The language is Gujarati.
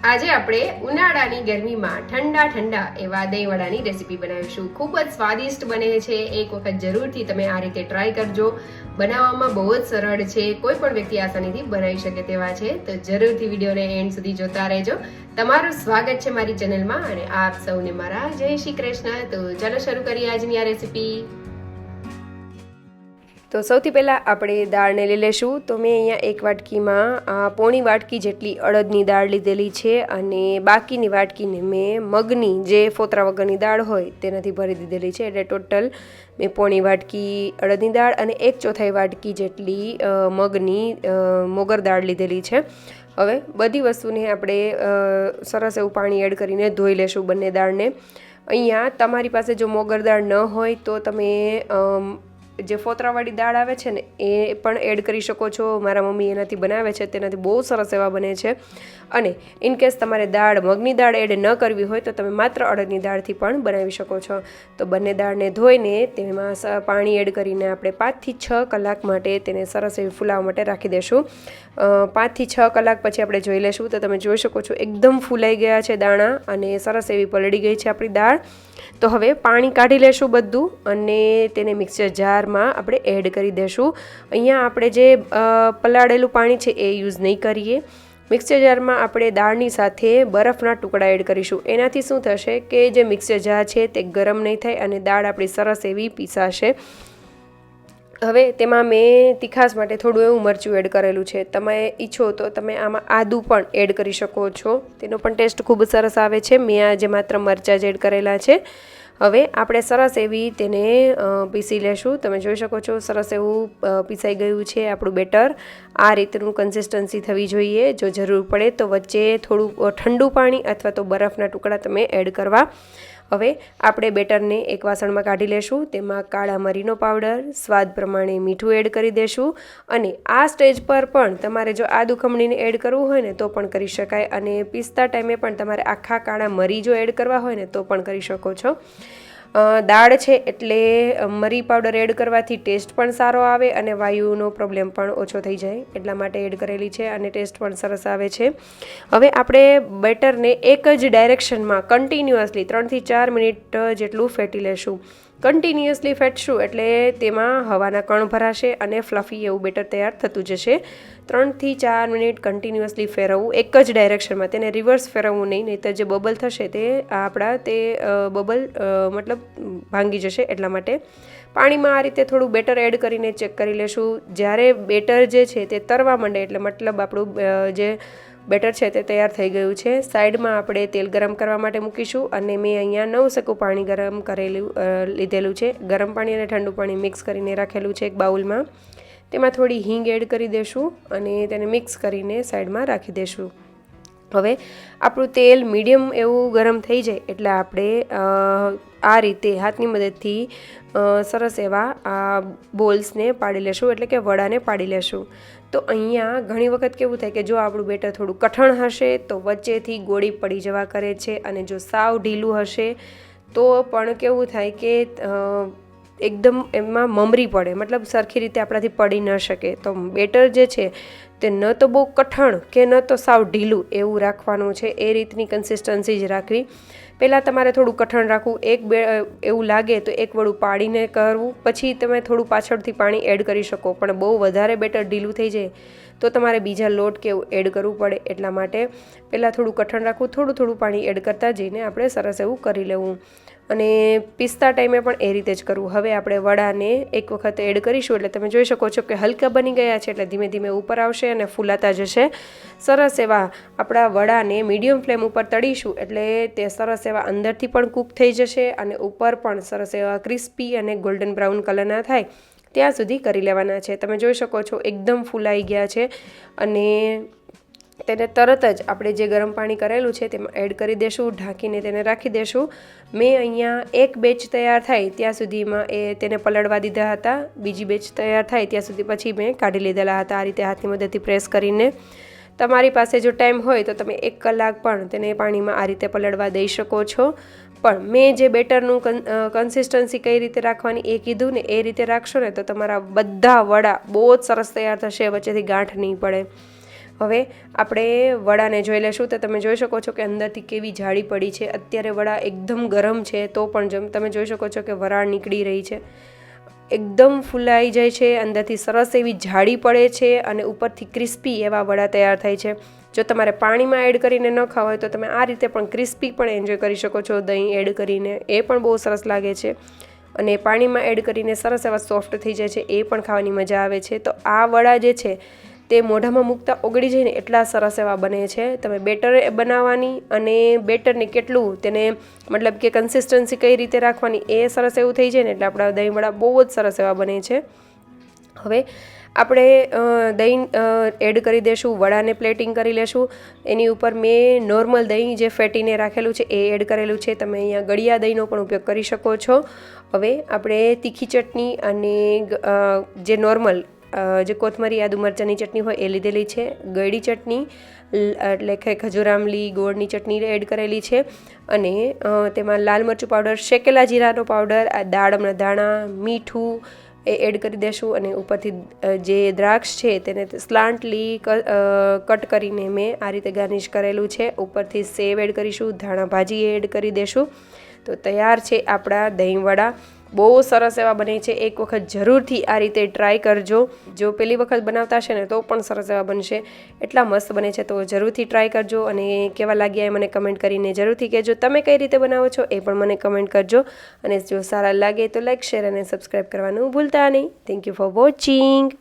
આજે આપણે ઉનાળાની ગરમીમાં ઠંડા ઠંડા એવા દહીંવડાની રેસીપી બનાવીશું। ખૂબ જ સ્વાદિષ્ટ બને છે। એક વખત જરૂરથી તમે આ રીતે ટ્રાય કરજો। બનાવવામાં બહુ જ સરળ છે, કોઈ પણ વ્યક્તિ આસાનીથી બનાવી શકે તેવા છે। તો જરૂરથી વિડીયોને એન્ડ સુધી જોતા રહેજો। તમારું સ્વાગત છે મારી ચેનલમાં અને આપ સૌને મારા જય શ્રી કૃષ્ણ। તો ચાલો શરૂ કરીએ આજની આ રેસીપી। તો સૌથી પહેલાં આપણે દાળને લઈ લઈશું। તો મેં અહીંયા એક વાટકીમાં પોણી વાટકી જેટલી અડદની દાળ લીધેલી છે અને બાકીની વાટકીને મેં મગની જે ફોતરા વગરની દાળ હોય તેનાથી ભરી દીધેલી છે। એટલે ટોટલ મેં પોણી વાટકી અડદની દાળ અને 1/4 વાટકી જેટલી મગની મોગર દાળ લીધેલી છે। હવે બધી વસ્તુને આપણે સરસ એવું પાણી એડ કરીને ધોઈ લેશું બંને દાળને। અહીંયા તમારી પાસે જો મોગર દાળ ન હોય તો તમે જે ફોતરાવાળી દાળ આવે છે ને એ પણ એડ કરી શકો છો। મારા મમ્મી એનાથી બનાવે છે, તેનાથી બહુ સરસ એવા બને છે। અને ઇનકેસ તમારે મગની દાળ એડ ન કરવી હોય તો તમે માત્ર અડદની દાળથી પણ બનાવી શકો છો। તો બંને દાળને ધોઈને તેમાં પાણી એડ કરીને આપણે 5 થી 6 કલાક માટે તેને સરસ એવી ફૂલાવા માટે રાખી દઈશું। 5 થી 6 કલાક પછી આપણે જોઈ લઈશું તો તમે જોઈ શકો છો એકદમ ફૂલાઈ ગયા છે દાણા અને સરસ એવી પલળી ગઈ છે આપણી દાળ। તો હવે પાણી કાઢી લેશું બધું અને તેને મિક્સર જારમાં આપણે એડ કરી દઈશું। અહીંયા આપણે જે પલાળેલું પાણી છે એ યુઝ નહીં કરીએ। મિક્સર જારમાં આપણે દાળની સાથે બરફના ટુકડા એડ કરીશું। એનાથી શું થશે કે જે મિક્સર જાર છે તે ગરમ નહીં થાય અને દાળ આપણી સરસ એવી પીસાશે। હવે તેમાં મેં તીખાસ માટે થોડું એવું મરચું એડ કરેલું છે। તમે ઈચ્છો તો તમે આમાં આદું પણ એડ કરી શકો છો, તેનો પણ ટેસ્ટ ખૂબ સરસ આવે છે। મેં આજે માત્ર મરચાં જ એડ કરેલા છે। હવે આપણે સરસ એવી તેને પીસી લેશું। તમે જોઈ શકો છો સરસ એવું પીસાઈ ગયું છે આપણું બેટર। આ રીતનું કન્સિસ્ટન્સી થવી જોઈએ। જો જરૂર પડે તો વચ્ચે થોડું ઠંડુ પાણી અથવા તો બરફના ટુકડા તમે એડ કરવા। હવે આપણે બેટરને એક વાસણમાં કાઢી લેશું। તેમાં કાળા મરીનો પાવડર, સ્વાદ પ્રમાણે મીઠું એડ કરી દેશું અને આ સ્ટેજ પર પણ તમારે જો આદુ ખમણીને એડ કરવું હોય ને તો પણ કરી શકાય અને પીસતા ટાઈમે પણ તમારે આખા કાળા મરી જો એડ કરવા હોય ને તો પણ કરી શકો છો। દાળ છે એટલે મરી પાવડર એડ કરવાથી ટેસ્ટ પણ સારો આવે અને વાયુનો પ્રોબ્લેમ પણ ઓછો થઈ જાય, એટલા માટે એડ કરેલી છે અને ટેસ્ટ પણ સરસ આવે છે। હવે આપણે બેટરને એક જ ડાયરેક્શનમાં કન્ટિન્યુઅસલી 3 થી 4 મિનિટ જેટલું ફેટી લેશું। કન્ટિન્યુઅસલી ફેટશું એટલે તેમાં હવાના કણ ભરાશે અને ફ્લફી એવું બેટર તૈયાર થતું જશે। 3 થી 4 મિનિટ કન્ટિન્યુઅસલી ફેરવવું એક જ ડાયરેક્શનમાં, તેને રિવર્સ ફેરવવું નહીં તો જે બબલ થશે તે બબલ મતલબ ભાંગી જશે। એટલા માટે પાણીમાં આ રીતે થોડું બેટર એડ કરીને ચેક કરી લેશું। જ્યારે બેટર જે છે તે તરવા માંડે એટલે મતલબ આપણું જે બેટર છે તે તૈયાર થઈ ગયું છે। સાઈડમાં આપણે તેલ ગરમ કરવા માટે મૂકીશું અને મેં અહીંયા 9 સકું પાણી ગરમ લીધેલું છે। ગરમ પાણી અને ઠંડુ પાણી મિક્સ કરીને રાખેલું છે એક બાઉલમાં। તેમાં થોડી હિંગ એડ કરી દેશું અને તેને મિક્સ કરીને સાઈડમાં રાખી દેશું। હવે આપણું તેલ મીડિયમ એવું ગરમ થઈ જાય એટલે આપણે આ રીતે હાથની મદદથી સરસ એવા આ બોલ્સને પાડી લેશું, એટલે કે વડાને પાડી લેશું। તો અહીંયા ઘણી વખત કેવું થાય કે જો આપણું બેટર થોડું કઠણ હશે તો વચ્ચેથી ગોળી પડી જવા કરે છે અને જો સાવ ઢીલું હશે તો પણ કેવું થાય કે એકદમ એમાં મમરી પડે, મતલબ સરખી રીતે આપણાથી પડી ન શકે। તો બેટર જે છે તે ન તો બહુ કઠણ કે ન તો સાવ ઢીલું એવું રાખવાનું છે, એ રીતની કન્સિસ્ટન્સી જ રાખવી। પહેલાં તમારે થોડું કઠણ રાખવું, એવું લાગે તો એક વડું પાડીને કરવું, પછી તમે થોડું પાછળથી પાણી એડ કરી શકો। પણ બહુ વધારે બેટર ઢીલું થઈ જાય તો તમારે બીજા લોટ કે એવું એડ કરવું પડે, એટલા માટે પહેલાં થોડું કઠણ રાખવું, થોડું થોડું પાણી એડ કરતા જઈને આપણે સરસ એવું કરી લેવું અને પીસતા ટાઈમે પણ એ રીતે જ કરવું। હવે આપણે વડાને એક વખત એડ કરીશું એટલે તમે જોઈ શકો છો કે હલકા બની ગયા છે, એટલે ધીમે ધીમે ઉપર આવશે અને ફૂલાતા જશે। સરસ એવા આપણા વડાને મીડિયમ ફ્લેમ ઉપર તળીશું એટલે તે સરસ એવા અંદરથી પણ કૂક થઈ જશે અને ઉપર પણ સરસ એવા ક્રિસ્પી અને ગોલ્ડન બ્રાઉન કલરના થાય ત્યાં સુધી કરી લેવાના છે। તમે જોઈ શકો છો એકદમ ફૂલાઈ ગયા છે અને તેને તરત જ આપણે જે ગરમ પાણી કરેલું છે તેમાં એડ કરી દેશું, ઢાંકીને તેને રાખી દેશું। મેં અહીંયા એક બેચ તૈયાર થાય ત્યાં સુધીમાં તેને પલળવા દીધા હતા, બીજી બેચ તૈયાર થાય ત્યાં સુધી પછી મેં કાઢી લીધેલા હતા આ રીતે હાથની મદદથી પ્રેસ કરીને। તમારી પાસે જો ટાઈમ હોય તો તમે 1 કલાક પણ તેને પાણીમાં આ રીતે પલળવા દઈ શકો છો। પણ મેં જે બેટરનું કન્સિસ્ટન્સી કઈ રીતે રાખવાની એ કીધું ને એ રીતે રાખશો ને તો તમારા બધા વડા બહુ જ સરસ તૈયાર થશે, વચ્ચેથી ગાંઠ નહીં પડે। હવે આપણે વડાને જોઈ લેશું તો તમે જોઈ શકો છો કે અંદરથી કેવી જાળી પડી છે. અત્યારે વડા એકદમ ગરમ છે તો પણ તમે જોઈ શકો છો કે વરાળ નીકળી રહી છે. એકદમ ફૂલાઈ જાય છે, અંદરથી સરસ એવી જાળી પડે છે અને ઉપરથી ક્રિસ્પી એવા વડા તૈયાર થાય છે. જો તમારે પાણીમાં એડ કરીને ન ખાવા હોય તો તમે આ રીતે પણ ક્રિસ્પી પણ એન્જોય કરી શકો છો દહીં એડ કરીને, એ પણ બહુ સરસ લાગે છે. અને પાણીમાં એડ કરીને સરસ એવા સોફ્ટ થઈ જાય છે, એ પણ ખાવાની મજા આવે છે. તો આ વડા જે છે તે મોઢામાં મૂકતા ઓગળી જાય ને એટલા સરસ એવા બને છે. તમે બેટર બનાવવાની અને બેટરને કેટલું તેને મતલબ કે કન્સિસ્ટન્સી કઈ રીતે રાખવાની એ સરસ એવું થઈ જાય ને એટલે આપણા દહીં વડા બહુ જ સરસ એવા બને છે. હવે આપણે દહીં એડ કરી દઈશું, વડાને પ્લેટિંગ કરી લેશું. એની ઉપર મેં નોર્મલ દહીં જે ફેટીને રાખેલું છે એ એડ કરેલું છે. તમે અહીંયા ગળિયા દહીંનો પણ ઉપયોગ કરી શકો છો. હવે આપણે તીખી ચટણી અને જે નોર્મલ જે કોથમરી આદુ મરચાંની ચટણી હોય એ લીધેલી છે. ગળી ચટણી એટલે કે ખજૂર આમલી ગોળની ચટણી એડ કરેલી છે. અને તેમાં લાલ મરચું પાવડર, શેકેલા જીરાનો પાવડર, દાડમના દાણા, મીઠું એ એડ કરી દેશું. અને ઉપરથી જે દ્રાક્ષ છે તેને સ્લાન્ટલી કટ કરીને મેં આ રીતે ગાર્નિશ કરેલું છે. ઉપરથી સેવ એડ કરીશું, ધાણા ભાજી એડ કરી દેશું. તો તૈયાર છે આપણા દહીંવડા. બહુ સરસ એવા બને છે. એક વખત જરૂરથી આ રીતે ટ્રાય કરજો. જો પહેલી વખત બનાવતા હશે ને તો પણ સરસ એવા બનશે, એટલા મસ્ત બને છે. તો જરૂરથી ટ્રાય કરજો અને કેવા લાગ્યા એ મને કમેન્ટ કરીને જરૂરથી કહેજો. તમે કઈ રીતે બનાવો છો એ પણ મને કમેન્ટ કરજો. અને જો સારા લાગે તો લાઈક, શેર અને સબસ્ક્રાઈબ કરવાનું ભૂલતા નહીં. Thank you for watching.